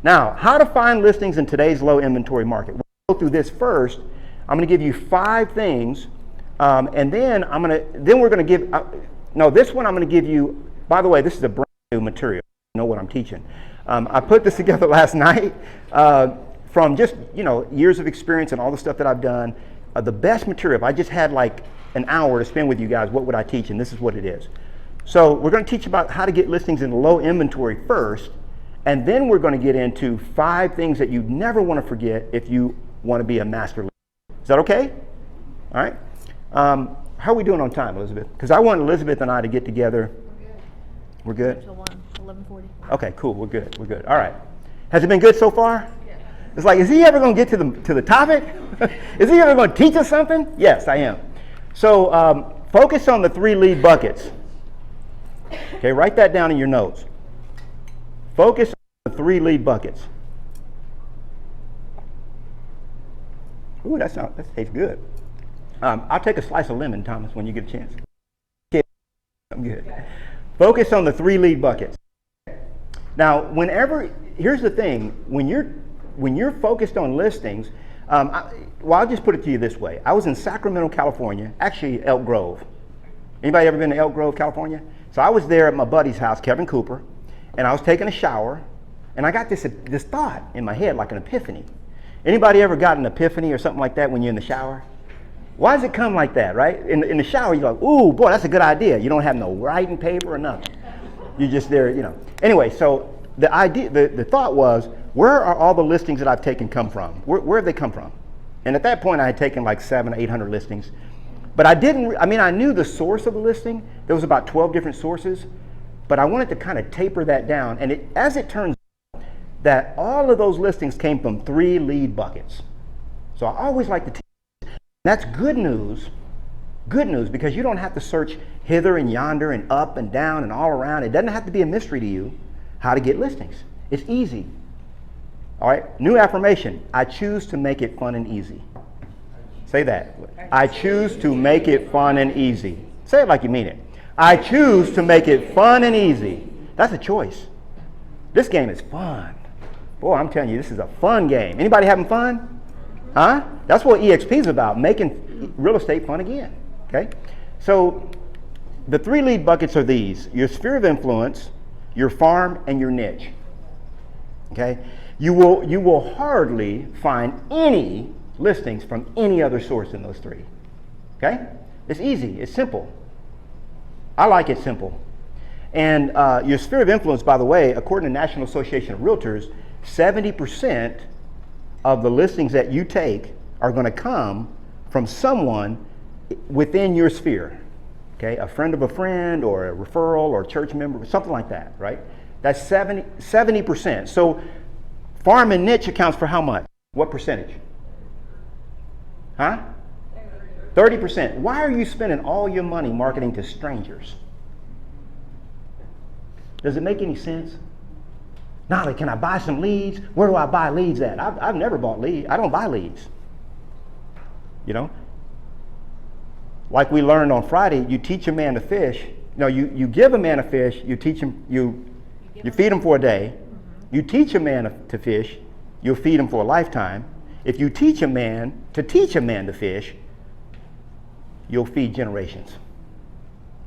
Now, how to find listings in today's low inventory market. We'll go through this first. I'm going to give you 5 things, and then we're going to give. This one I'm going to give you. By the way, this is a brand new material. You know what I'm teaching. I put this together last night from just years of experience and all the stuff that I've done. The best material. If I just had like an hour to spend with you guys, what would I teach? And this is what it is. So we're going to teach about how to get listings in low inventory first, and then we're going to get into 5 things that you never want to forget if you want to be a master. Is that okay? All right. How are we doing on time, Elizabeth? Because I want Elizabeth and I to get together. We're good? Till 11:40. Okay, cool. We're good. We're good. All right. Has it been good so far? Yeah. It's like, is he ever going to get to the topic? Is he ever going to teach us something? Yes, I am. So focus on the 3 lead buckets. Okay, write that down in your notes. Focus on the 3 lead buckets. Ooh, that tastes good. I'll take a slice of lemon, Thomas, when you get a chance. Okay, I'm good. Focus on the 3 lead buckets. Now, here's the thing, when you're focused on listings, I'll just put it to you this way. I was in Sacramento, California, actually Elk Grove. Anybody ever been to Elk Grove, California? So I was there at my buddy's house, Kevin Cooper, and I was taking a shower, and I got this thought in my head, like an epiphany. Anybody ever got an epiphany or something like that when you're in the shower? Why does it come like that, right? In the shower, you're like, ooh, boy, that's a good idea. You don't have no writing paper or nothing. You're just there, Anyway, so the idea, the thought was, where are all the listings that I've taken come from? Where have they come from? And at that point, I had taken like 700 or 800 listings. But I knew the source of the listing. There was about 12 different sources. But I wanted to kind of taper that down. And as it turns out, that all of those listings came from 3 lead buckets. So I always like to teach. That's good news because you don't have to search hither and yonder and up and down and all around. It doesn't have to be a mystery to you how to get listings. It's easy. All right, new affirmation. I choose to make it fun and easy. Say that. I choose to make it fun and easy. Say it like you mean it. I choose to make it fun and easy. That's a choice. This game is fun. Boy, I'm telling you, this is a fun game. Anybody having fun? Huh? That's what EXP is about, making real estate fun again. Okay? So the 3 lead buckets are these: your sphere of influence, your farm, and your niche. Okay? You will hardly find any listings from any other source in those 3. Okay? It's easy. It's simple. I like it simple. And your sphere of influence, by the way, according to National Association of Realtors, 70% of the listings that you take are going to come from someone within your sphere. Okay, a friend of a friend, or a referral, or a church member, something like that, right? That's 70%. So farm and niche accounts for how much? What percentage? Huh? 30%. Why are you spending all your money marketing to strangers? Does it make any sense? Knolly, can I buy some leads? Where do I buy leads at? I've never bought leads. I don't buy leads. Like we learned on Friday, you teach a man to fish. No, you give a man a fish, you teach him, you feed him for a day. You teach a man to fish, you'll feed him for a lifetime. If you teach a man to fish, you'll feed generations,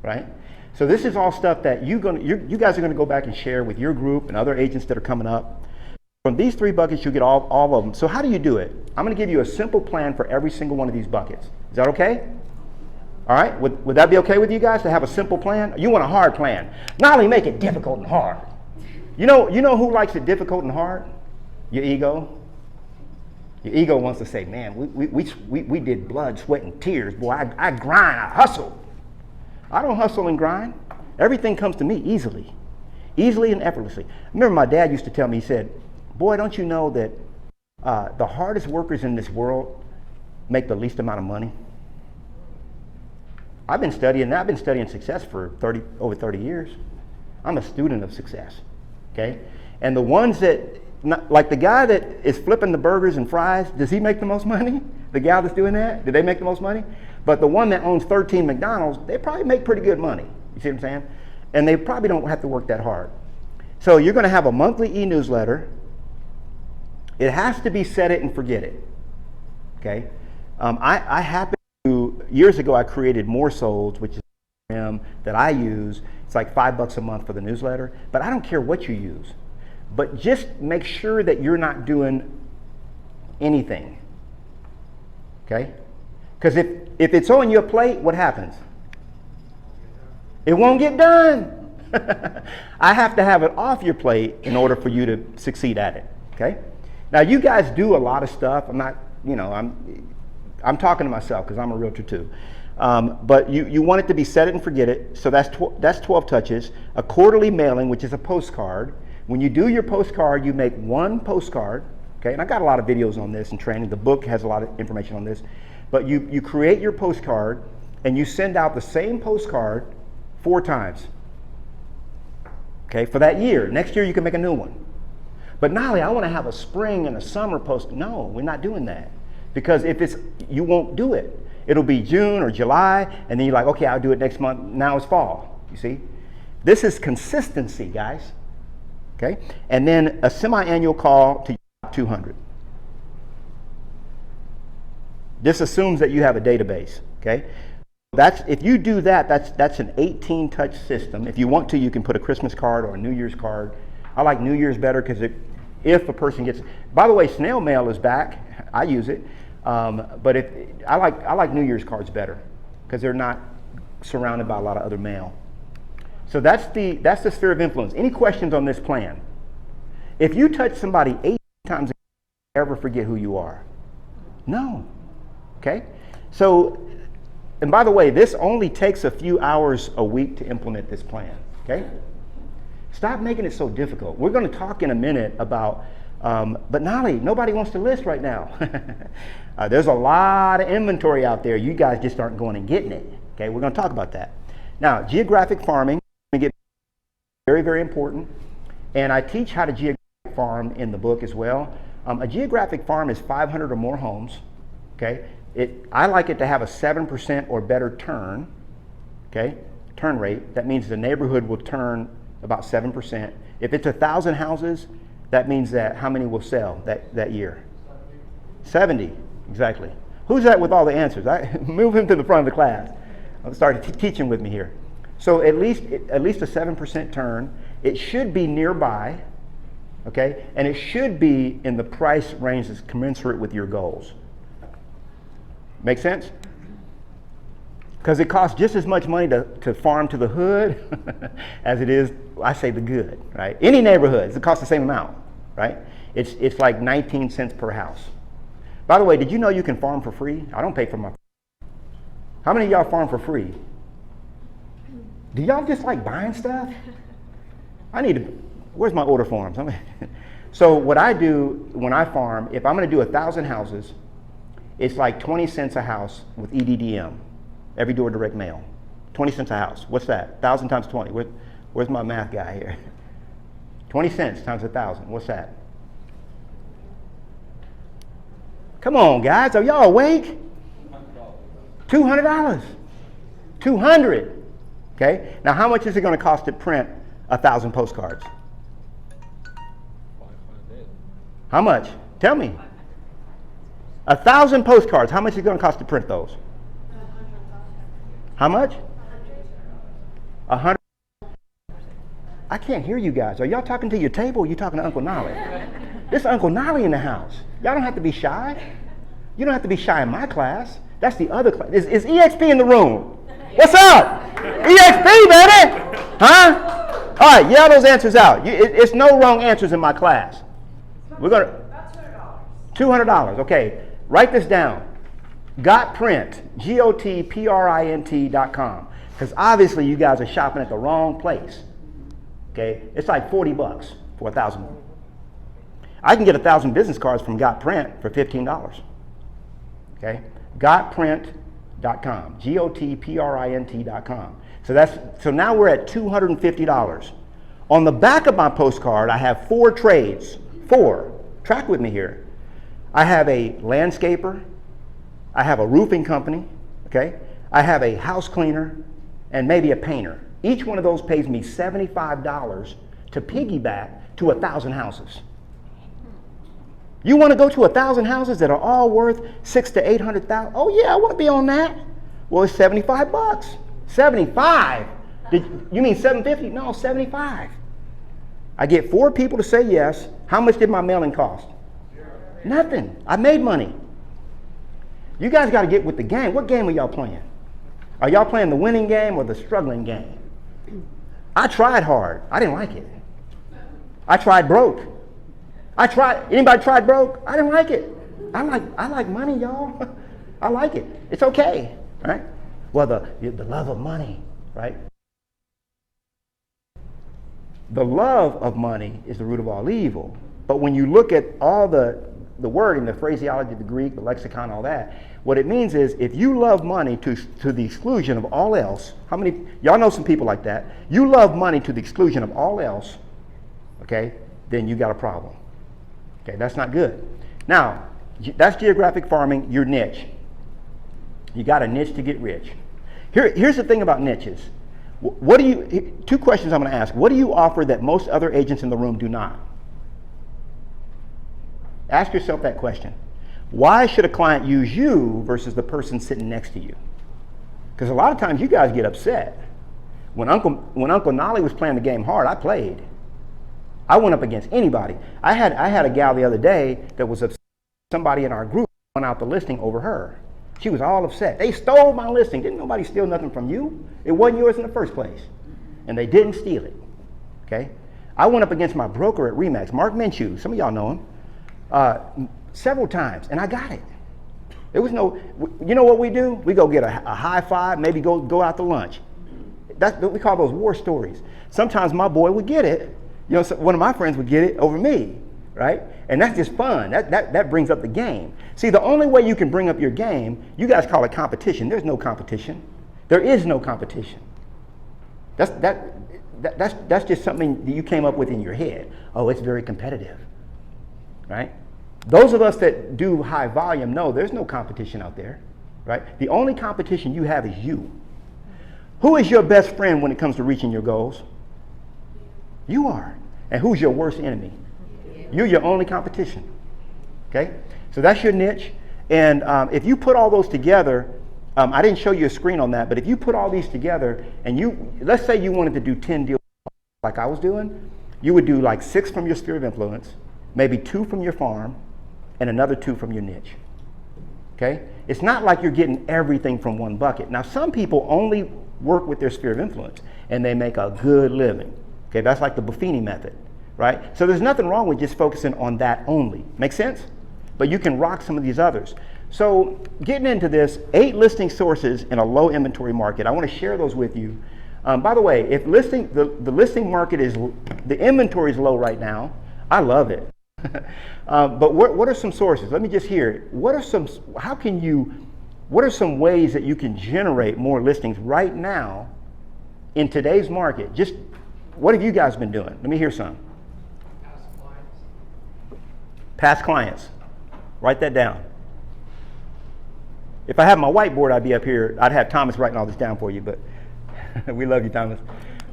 right? So this is all stuff that you guys are going to go back and share with your group and other agents that are coming up. From these 3 buckets, you get all of them. So how do you do it? I'm going to give you a simple plan for every single one of these buckets. Is that okay? All right? Would that be okay with you guys to have a simple plan? You want a hard plan? Not only make it difficult and hard. You know who likes it difficult and hard? Your ego. Your ego wants to say, man, we did blood, sweat, and tears. Boy, I grind, I hustle. I don't hustle and grind. Everything comes to me easily and effortlessly. I remember my dad used to tell me, he said, boy, don't you know that the hardest workers in this world make the least amount of money? I've been studying success for over 30 years. I'm a student of success, okay? And the ones that, like the guy that is flipping the burgers and fries, does he make the most money? The guy that's doing that, do they make the most money? But the one that owns 13 McDonald's, they probably make pretty good money. You see what I'm saying? And they probably don't have to work that hard. So you're going to have a monthly e-newsletter It has to be set it and forget it. Okay? I happen to, years ago I created More Souls, which is a program that I use. It's like $5 a month for the newsletter, but I don't care what you use. But just make sure that you're not doing anything. Okay? Because if it's on your plate, what happens? It won't get done. I have to have it off your plate in order for you to succeed at it. Okay? Now you guys do a lot of stuff. I'm not, I'm talking to myself because I'm a realtor too. But you want it to be set it and forget it. So that's 12 touches. A quarterly mailing, which is a postcard. When you do your postcard, you make one postcard. Okay, and I got a lot of videos on this and training. The book has a lot of information on this. But you create your postcard and you send out the same postcard 4 times. Okay, for that year. Next year you can make a new one. But Knolly, I want to have a spring and a summer post. No, we're not doing that. Because you won't do it. It'll be June or July, and then you're like, okay, I'll do it next month. Now it's fall, you see? This is consistency, guys. Okay? And then a semi-annual call to 200. This assumes that you have a database, okay? If you do that, that's an 18-touch system. If you want to, you can put a Christmas card or a New Year's card. I like New Year's better because if a person gets, by the way, snail mail is back. I use it, but I like New Year's cards better because they're not surrounded by a lot of other mail. So that's the sphere of influence. Any questions on this plan? If you touch somebody 8 times, ever forget who you are? No. Okay? So, and by the way, this only takes a few hours a week to implement this plan. Okay? Stop making it so difficult. We're going to talk in a minute about, but Knolly, nobody wants to list right now. There's a lot of inventory out there. You guys just aren't going and getting it. Okay? We're going to talk about that. Now, geographic farming, very, very important. And I teach how to geographic farm in the book as well. A geographic farm is 500 or more homes. Okay, I like it to have a 7% or better turn. Okay, turn rate. That means the neighborhood will turn about 7%. If it's 1,000 houses, that means that how many will sell that year? 70, exactly. Who's that with all the answers? Move him to the front of the class. I'll start teaching with me here. So at least a 7% turn. It should be nearby, okay, and it should be in the price range that's commensurate with your goals. Make sense? Because it costs just as much money to farm to the hood as it is, I say, the good, right? Any neighborhood, it costs the same amount, right? It's like 19 cents per house. By the way, did you know you can farm for free? I don't pay for my. How many of y'all farm for free? Do y'all just like buying stuff? Where's my order forms? So what I do when I farm, if I'm going to do 1,000 houses, it's like 20 cents a house with EDDM, every door direct mail. 20 cents a house. What's that? 1,000 times 20. Where's my math guy here? 20 cents times 1,000. What's that? Come on, guys. Are y'all awake? $200. 200. Okay. Now, how much is it going to cost to print 1,000 postcards? How much? Tell me. 1,000 postcards. How much is it going to cost to print those? How much? 100. I can't hear you guys. Are y'all talking to your table or are you talking to Uncle Knolly? This is Uncle Knolly in the house. Y'all don't have to be shy. You don't have to be shy in my class. That's the other class. Is EXP in the room? What's up? EXP, baby! Huh? All right, yell those answers out. It's no wrong answers in my class. We're going to... $200. Okay. Write this down. Gotprint, GOTPRINT.com. Because obviously you guys are shopping at the wrong place. Okay, it's like $40 for 1,000. I can get 1,000 business cards from Gotprint for $15. Okay, Gotprint.com, GOTPRINT.com. So now we're at $250. On the back of my postcard, I have 4 trades. 4. Track with me here. I have a landscaper, I have a roofing company, okay? I have a house cleaner, and maybe a painter. Each one of those pays me $75 to piggyback to 1,000 houses. You want to go to 1,000 houses that are all worth 600 to 800,000? Oh yeah, I want to be on that. Well, it's 75 bucks. 75? You mean 750? No, 75. I get 4 people to say yes. How much did my mailing cost? Nothing. I made money. You guys got to get with the game. What game are y'all playing? Are y'all playing the winning game or the struggling game? I tried hard. I didn't like it. I tried broke. Anybody tried broke? I didn't like it. I like money, y'all. I like it. It's okay, right? Well, the love of money, right? The love of money is the root of all evil. But when you look at all the wording, the phraseology, the Greek, the lexicon, all that, what it means is if you love money to the exclusion of all else, how many, y'all know some people like that? You love money to the exclusion of all else, okay, then you got a problem. Okay, that's not good. Now, that's geographic farming, your niche. You got a niche to get rich. Here's the thing about niches. What do you, 2 questions I'm going to ask. What do you offer that most other agents in the room do not? Ask yourself that question. Why should a client use you versus the person sitting next to you? Because a lot of times you guys get upset. When Uncle Knolly was playing the game hard, I played. I went up against anybody. I had a gal the other day that was upset. Somebody in our group went out the listing over her. She was all upset. They stole my listing. Didn't nobody steal nothing from you? It wasn't yours in the first place. And they didn't steal it. Okay? I went up against my broker at Remax, Mark Minshew. Some of y'all know him. Several times, and I got it. There was no, you know what we do? We go get a high five, maybe go out to lunch. That's what we call those war stories. Sometimes my boy would get it. You know, so one of my friends would get it over me, right? And that's just fun. That brings up the game. See, the only way you can bring up your game, you guys call it competition. There's no competition. There is no competition. That's just something that you came up with in your head. Oh, it's very competitive, right? Those of us that do high volume know there's no competition out there, right? The only competition you have is you. Who is your best friend when it comes to reaching your goals? You are. And who's your worst enemy? You're your only competition. Okay? So that's your niche. And if you put all those together, I didn't show you a screen on that, but if you put all these together and let's say you wanted to do 10 deals like I was doing, you would do like 6 from your sphere of influence, maybe 2 from your farm, and another 2 from your niche. Okay? It's not like you're getting everything from one bucket. Now, some people only work with their sphere of influence, and they make a good living. Okay, that's like the Buffini method, right? So there's nothing wrong with just focusing on that only. Make sense? But you can rock some of these others. So getting into this, 8 listing sources in a low inventory market. I want to share those with you. By the way, if the listing market the inventory is low right now, I love it. But what are some sources? Let me just hear. What are some ways that you can generate more listings right now in today's market? Just what have you guys been doing? Let me hear some. Past clients. Write that down. If I had my whiteboard, I'd be up here. I'd have Thomas writing all this down for you, but we love you, Thomas.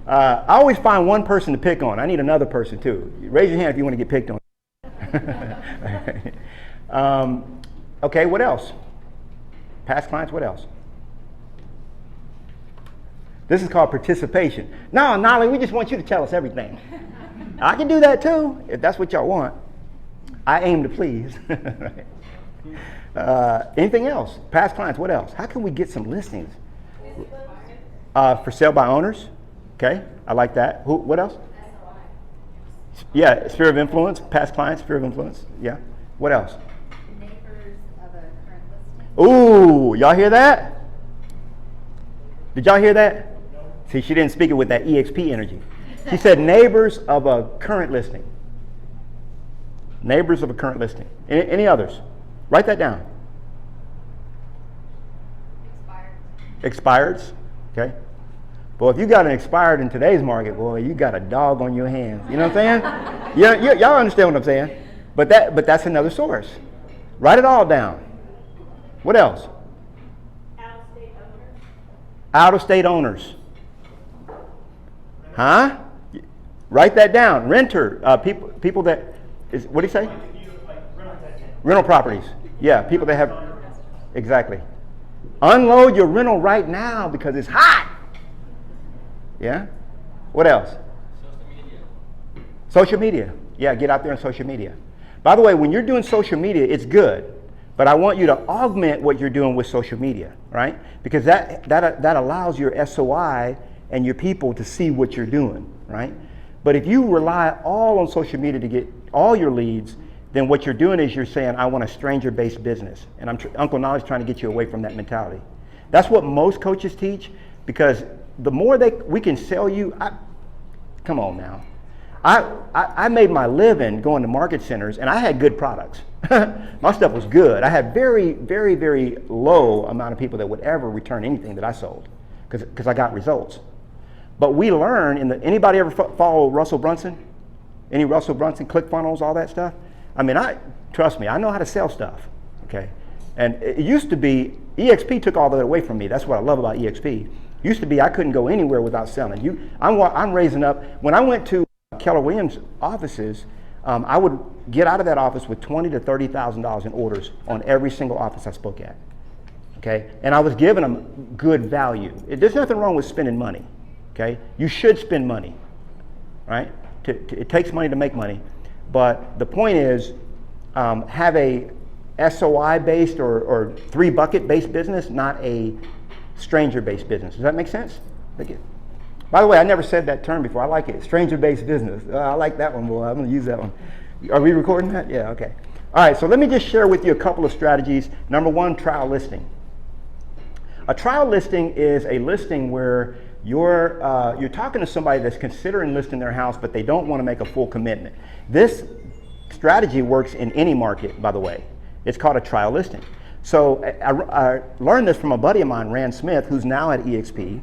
I always find one person to pick on. I need another person too. Raise your hand if you want to get picked on. Okay, what else? Past clients, what else? This is called participation. No, Knolly, we just want you to tell us everything. I can do that too, if that's what y'all want. I aim to please. Anything else? Past clients, what else? How can we get some listings? For sale by owners. Okay, I like that. What else? Yeah, sphere of influence, past clients, sphere of influence. Yeah. What else? Neighbors of a current listing. Ooh, y'all hear that? Did y'all hear that? See, she didn't speak it with that EXP energy. She said neighbors of a current listing. Neighbors of a current listing. Any others? Write that down. Expireds. Okay. Well, if you got an expired in today's market, boy, you got a dog on your hands. You know what I'm saying? Y'all understand what I'm saying? But that's another source. Write it all down. What else? Out-of-state owners. Out-of-state owners. Huh? Write that down. Renter. People that is. What do you say? Rental properties. Yeah, people that have, exactly. Unload your rental right now because it's hot. Yeah? What else? Social media. Yeah, get out there on social media. By the way, when you're doing social media, it's good. But I want you to augment what you're doing with social media, right? Because that allows your SOI and your people to see what you're doing, right? But if you rely all on social media to get all your leads, then what you're doing is you're saying, I want a stranger-based business. And Uncle Knolly's trying to get you away from that mentality. That's what most coaches teach, because the more we can sell you, come on now. I made my living going to market centers, and I had good products. My stuff was good. I had very, very, very low amount of people that would ever return anything that I sold, because I got results. But we learn anybody ever follow Russell Brunson? Any Russell Brunson, ClickFunnels, all that stuff? I mean, trust me, I know how to sell stuff, okay? And it used to be, EXP took all that away from me. That's what I love about EXP. Used to be I couldn't go anywhere without selling. I'm raising up. When I went to Keller Williams offices, I would get out of that office with $20,000 to $30,000 in orders on every single office I spoke at, okay? And I was giving them good value. There's nothing wrong with spending money, okay? You should spend money, right? It takes money to make money. But the point is, have a SOI-based or three-bucket-based business, not a stranger-based business. Does that make sense? By the way, I never said that term before. I like it. Stranger-based business. I like that one, boy. I'm going to use that one. Are we recording that? Yeah, okay. All right, so let me just share with you a couple of strategies. Number one, trial listing. A trial listing is a listing where you're talking to somebody that's considering listing their house, but they don't want to make a full commitment. This strategy works in any market, by the way. It's called a trial listing. So I learned this from a buddy of mine, Rand Smith, who's now at EXP,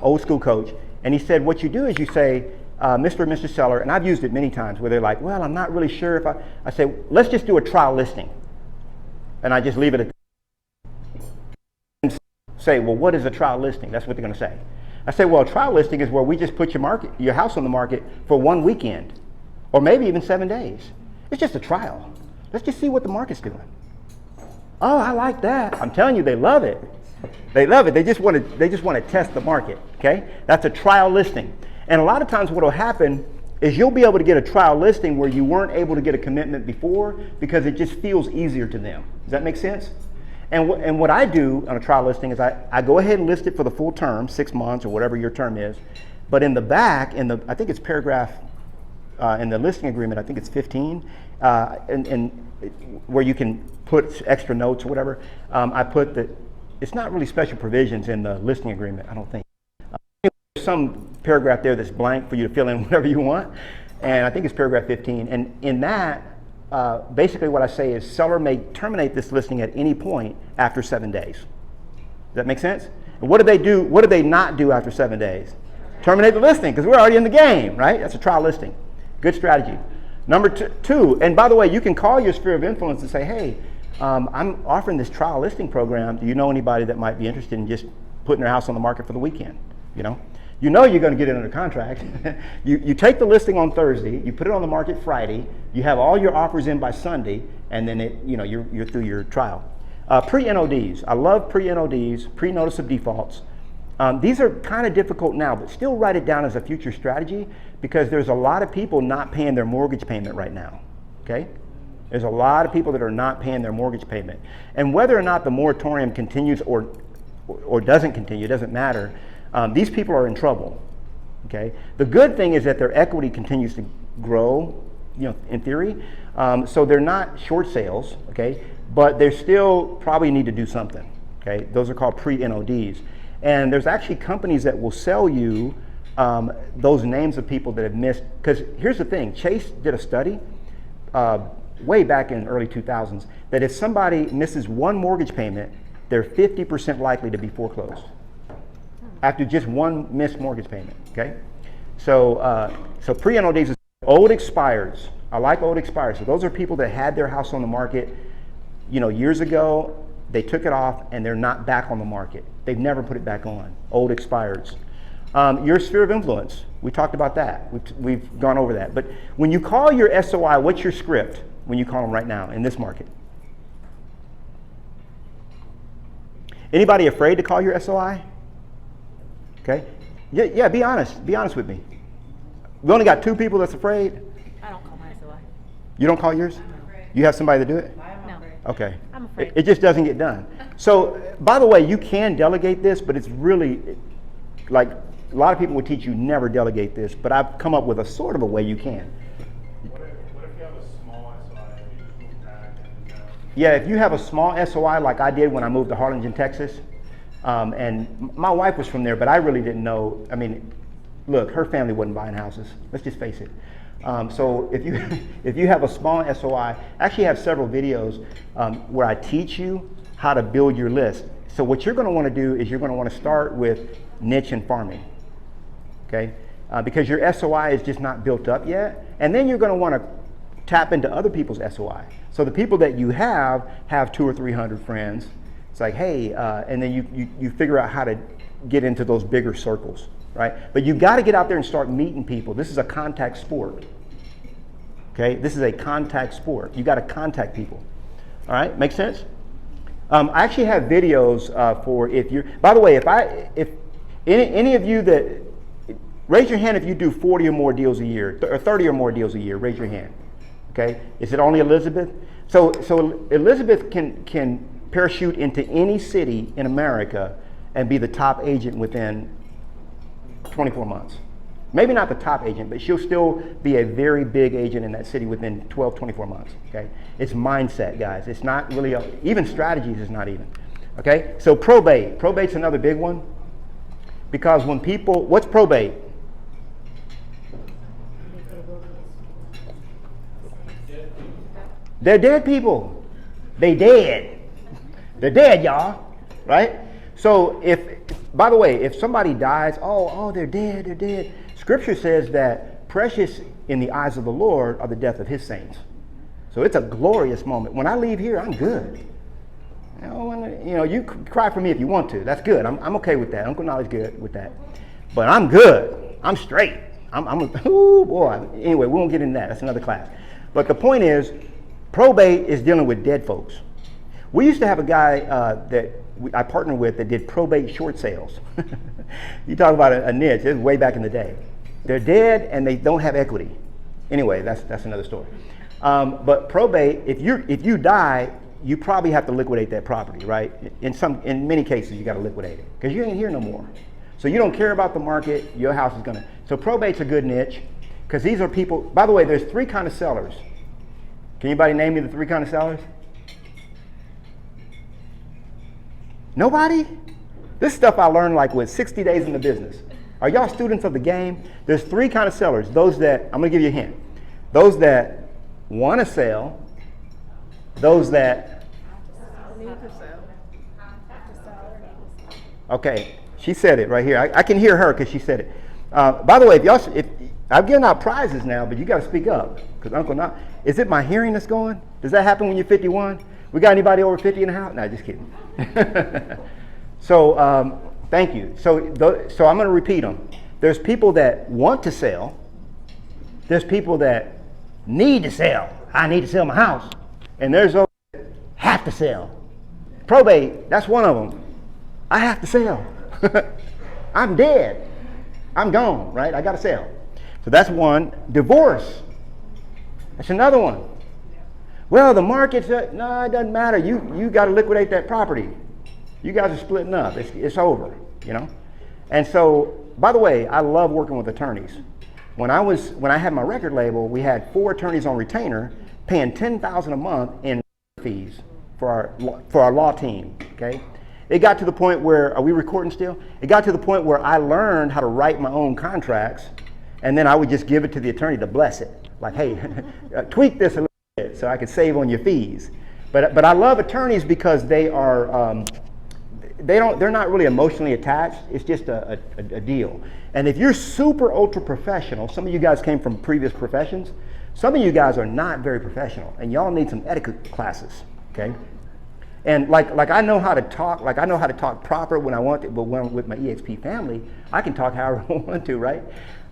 old school coach, and he said what you do is you say, Mr. and Mr. Seller, and I've used it many times where they're like, well, I'm not really sure if I say, let's just do a trial listing. And I just leave it at and say, well, what is a trial listing? That's what they're going to say. I say, well, a trial listing is where we just put your house on the market for one weekend, or maybe even 7 days. It's just a trial. Let's just see what the market's doing. Oh, I like that. I'm telling you, they love it. They love it. They just want to test the market. Okay, that's a trial listing. And a lot of times, what will happen is you'll be able to get a trial listing where you weren't able to get a commitment before because it just feels easier to them. Does that make sense? And what I do on a trial listing is I go ahead and list it for the full term, 6 months or whatever your term is. But in the back, I think it's paragraph in the listing agreement, I think it's 15, and where you can put extra notes or whatever. I put that it's not really special provisions in the listing agreement, I don't think. There's some paragraph there that's blank for you to fill in whatever you want, and I think it's paragraph 15. And in that, basically what I say is seller may terminate this listing at any point after 7 days. Does that make sense? And what do they do? What do they not do after 7 days? Terminate the listing, because we're already in the game, right? That's a trial listing. Good strategy. Number two, and by the way, you can call your sphere of influence and say, hey, I'm offering this trial listing program. Do you know anybody that might be interested in just putting their house on the market for the weekend? You know you're going to get it under contract. you take the listing on Thursday, you put it on the market Friday, you have all your offers in by Sunday, and then you're through your trial. Pre-NODs. I love pre-NODs, pre-notice of defaults. These are kind of difficult now, but still write it down as a future strategy, because there's a lot of people not paying their mortgage payment right now. Okay? There's a lot of people that are not paying their mortgage payment. And whether or not the moratorium continues or doesn't continue, doesn't matter. These people are in trouble. Okay? The good thing is that their equity continues to grow, in theory. So they're not short sales, okay? But they still probably need to do something. Okay? Those are called pre-NODs. And there's actually companies that will sell you those names of people that have missed. Because here's the thing, Chase did a study way back in the early 2000s that if somebody misses one mortgage payment, they're 50% likely to be foreclosed after just one missed mortgage payment. Okay, so pre-NODs is old expires. I like old expires. So those are people that had their house on the market, years ago. They took it off and they're not back on the market. They've never put it back on. Old expires. Your sphere of influence. We talked about that. We've gone over that. But when you call your SOI, what's your script? when you call them right now in this market? Anybody afraid to call your SOI? Okay. Yeah, be honest. Be honest with me. We only got 2 people that's afraid. I don't call my SOI. You don't call yours? You have somebody to do it? No. Okay. I'm afraid. It just doesn't get done. So, by the way, you can delegate this, but it's really, like, a lot of people would teach you never delegate this, but I've come up with a sort of a way you can. What if you have a small SOI? You just move back and Yeah, if you have a small SOI like I did when I moved to Harlingen, Texas, and my wife was from there, but I really didn't know. I mean, look, her family wasn't buying houses. Let's just face it. So if you have a small SOI, I actually have several videos where I teach you how to build your list. So what you're going to want to do is you're going to want to start with niche and farming, okay? Because your SOI is just not built up yet, and then you're going to want to tap into other people's SOI. So the people that you have 200 or 300 friends. It's like, hey, and then you figure out how to get into those bigger circles, right? But you got to get out there and start meeting people. This is a contact sport, okay? This is a contact sport. You got to contact people, all right? Make sense? I actually have videos for if you're. By the way, if any of you that raise your hand if you do 40 or more deals a year or 30 or more deals a year. Raise your hand. Okay? Is it only Elizabeth? So Elizabeth can parachute into any city in America and be the top agent within 24 months. Maybe not the top agent, but she'll still be a very big agent in that city within 12, 24 months, okay? It's mindset, guys. It's not really, even strategies is not even, okay? So probate. Probate's another big one because when people, what's probate? They're dead people. They dead. They're dead, y'all, right? So by the way, if somebody dies, oh, they're dead. Scripture says that precious in the eyes of the Lord are the death of his saints. So it's a glorious moment. When I leave here, I'm good. You cry for me if you want to. That's good. I'm okay with that. Uncle Knolly's good with that. But I'm good. I'm straight. Oh boy. Anyway, we won't get into that. That's another class. But the point is, probate is dealing with dead folks. We used to have a guy that I partnered with that did probate short sales. You talk about a niche. This is way back in the day. They're dead and they don't have equity. Anyway, that's another story. But probate, if you die, you probably have to liquidate that property, right? In many cases, you got to liquidate it because you ain't here no more. So you don't care about the market. Your house is gonna. So probate's a good niche because these are people. By the way, there's 3 kind of sellers. Can anybody name me the 3 kind of sellers? Nobody? This stuff I learned like with 60 days in the business. Are y'all students of the game? There's 3 kind of sellers. Those that, I'm gonna give you a hint. Those that want to sell, those that Need to sell. Okay, she said it right here. I can hear her because she said it. By the way, if I'm giving out prizes now, but you got to speak up because Uncle Not. Is it my hearing that's going? Does that happen when you're 51? We got anybody over 50 in the house? No, just kidding. So thank you. So I'm going to repeat them. There's people that want to sell. There's people that need to sell. I need to sell my house. And there's those that have to sell. Probate, that's one of them. I have to sell. I'm dead. I'm gone, right? I got to sell. So that's one. Divorce. That's another one. Well, the market's, no, it doesn't matter. You got to liquidate that property. You guys are splitting up. It's over, you know? And so, by the way, I love working with attorneys. When I had my record label, we had 4 attorneys on retainer paying $10,000 a month in fees for our law team, okay? It got to the point where, are we recording still? It got to the point where I learned how to write my own contracts, and then I would just give it to the attorney to bless it. Like, hey, tweak this a little bit so I could save on your fees. But I love attorneys because they are, they're not really emotionally attached. It's just a deal. And if you're super ultra professional, some of you guys came from previous professions, some of you guys are not very professional, and y'all need some etiquette classes, okay? And like I know how to talk, like I know how to talk proper when I want to, but when with my EXP family, I can talk however I want to, right?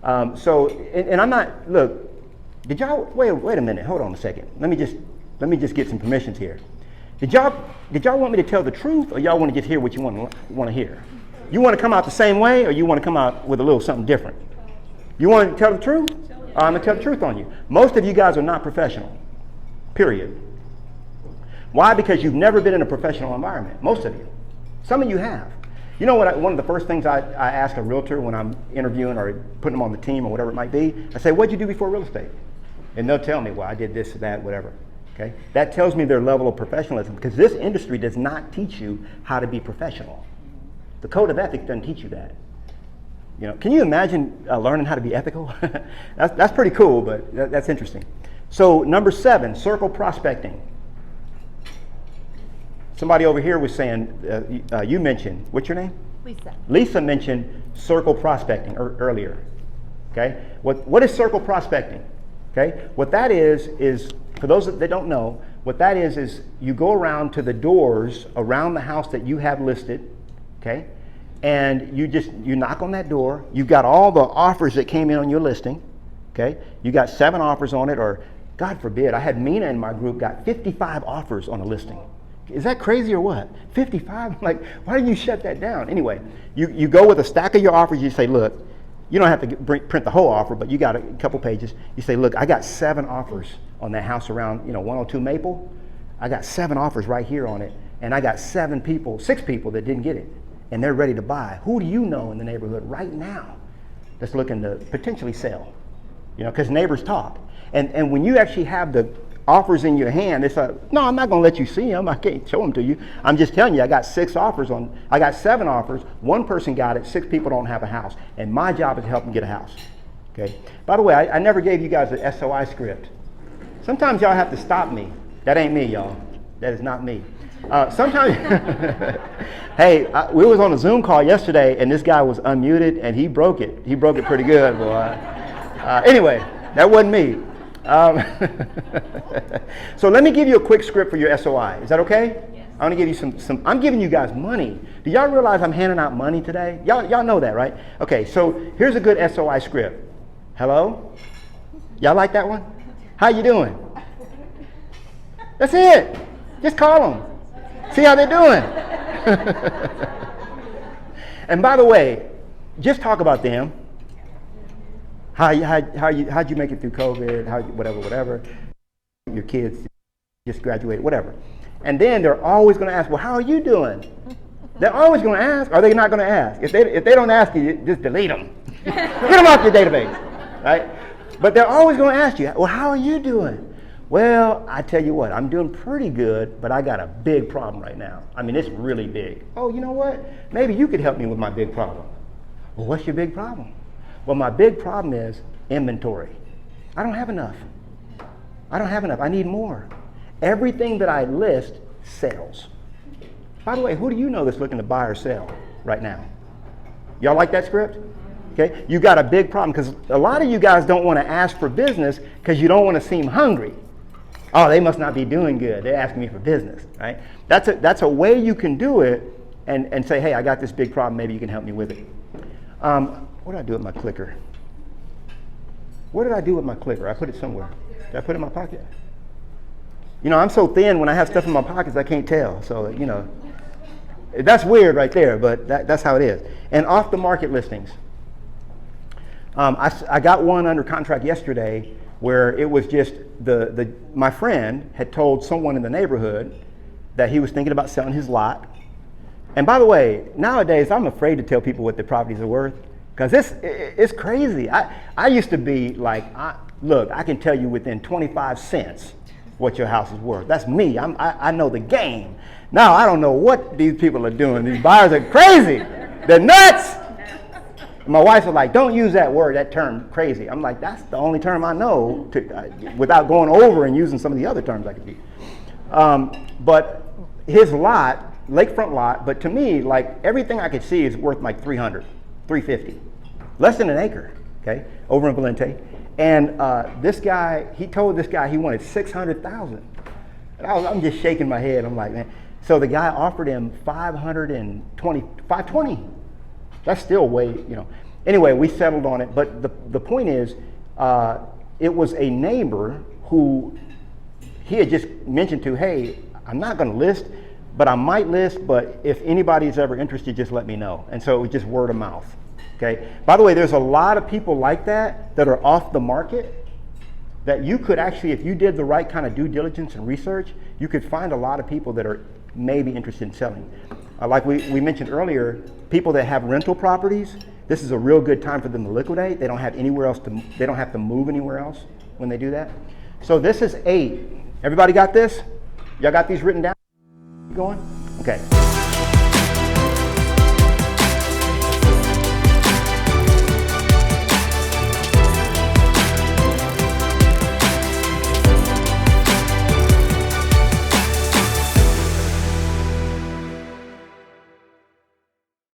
And I'm not, look, Did y'all, wait a minute, hold on a second. Let me just get some permissions here. Did y'all want me to tell the truth, or y'all want to just hear what you want to hear? You want to come out the same way, or you want to come out with a little something different? You want to tell the truth? I'm going to tell the truth on you. Most of you guys are not professional, period. Why? Because you've never been in a professional environment, most of you. Some of you have. You know what? One of the first things I ask a realtor when I'm interviewing or putting them on the team or whatever it might be, I say, what'd you do before real estate? And they'll tell me, well, I did this or that, whatever. Okay? That tells me their level of professionalism, because this industry does not teach you how to be professional. The code of ethics doesn't teach you that. You know, can you imagine learning how to be ethical? that's pretty cool, but that's interesting. So number 7, circle prospecting. Somebody over here was saying, you mentioned, what's your name? Lisa. Lisa mentioned circle prospecting earlier. Okay, what is circle prospecting? Okay, what that is for those that don't know, what that is you go around to the doors around the house that you have listed, okay, and you knock on that door. You've got all the offers that came in on your listing, okay. You got 7 offers on it, or God forbid, I had Mina in my group got 55 offers on a listing. Is that crazy or what? 55? Like, why didn't you shut that down? Anyway, you go with a stack of your offers. You say, look, you don't have to print the whole offer, but you got a couple pages. You say, look, I got 7 offers on that house around 102 Maple. I got 7 offers right here on it, and I got 6 people that didn't get it, and they're ready to buy. Who do you know in the neighborhood right now that's looking to potentially sell? Because neighbors talk. And when you actually have the offers in your hand, it's like, no, I'm not going to let you see them. I can't show them to you. I'm just telling you, I got 7 offers. 1 person got it. 6 people don't have a house. And my job is to help them get a house. Okay. By the way, I never gave you guys an SOI script. Sometimes y'all have to stop me. That ain't me, y'all. That is not me. Sometimes, hey, we was on a Zoom call yesterday, and this guy was unmuted, and he broke it. He broke it pretty good, boy. Anyway, that wasn't me. So let me give you a quick script for your SOI. Is that okay? Yes. I want to give you some. I'm giving you guys money. Do y'all realize I'm handing out money today? Y'all know that, right? Okay, so here's a good SOI script. Hello? Y'all like that one? How you doing? That's it. Just call them. See how they're doing. And by the way, just talk about them. How'd you make it through COVID? Whatever. Your kids just graduated, whatever. And then they're always going to ask, well, how are you doing? They're always going to ask. Are they not going to ask? If they don't ask you, just delete them. Get them off your database, right? But they're always going to ask you, well, how are you doing? Well, I tell you what, I'm doing pretty good, but I got a big problem right now. I mean, it's really big. Oh, you know what? Maybe you could help me with my big problem. Well, what's your big problem? Well, my big problem is inventory. I don't have enough. I need more. Everything that I list sells. By the way, who do you know that's looking to buy or sell right now? Y'all like that script? Okay, you got a big problem, because a lot of you guys don't want to ask for business because you don't want to seem hungry. Oh, they must not be doing good. They're asking me for business, right? That's a way you can do it and say, hey, I got this big problem. Maybe you can help me with it. What did I do with my clicker? What did I do with my clicker? I put it somewhere. Did I put it in my pocket? I'm so thin when I have stuff in my pockets, I can't tell. So, that's weird right there, but that's how it is. And off the market listings. I got one under contract yesterday where it was just my friend had told someone in the neighborhood that he was thinking about selling his lot. And by the way, nowadays I'm afraid to tell people what their properties are worth, because it's crazy. I used to be like, look, I can tell you within 25 cents what your house is worth. That's me. I know the game. Now I don't know what these people are doing. These buyers are crazy. They're nuts. My wife was like, don't use that word, that term, crazy. I'm like, that's the only term I know without going over and using some of the other terms I could use. But his lot, lakefront lot, but to me, like, everything I could see is worth like $300, $350, less than an acre, okay, over in Valente. And this guy, he told this guy he wanted $600,000. And I'm just shaking my head. I'm like, man. So the guy offered him $520. That's still way, Anyway, we settled on it. But the point is, it was a neighbor who he had just mentioned to, hey, I'm not going to list, but I might list, but if anybody's ever interested, just let me know. And so it was just word of mouth. Okay. By the way, there's a lot of people like that that are off the market that you could actually, if you did the right kind of due diligence and research, you could find a lot of people that are maybe interested in selling. Like we mentioned earlier, people that have rental properties, this is a real good time for them to liquidate. They don't have anywhere else to, they don't have to move anywhere else when they do that. So this is 8. Everybody got this? Y'all got these written down? Keep going? Okay.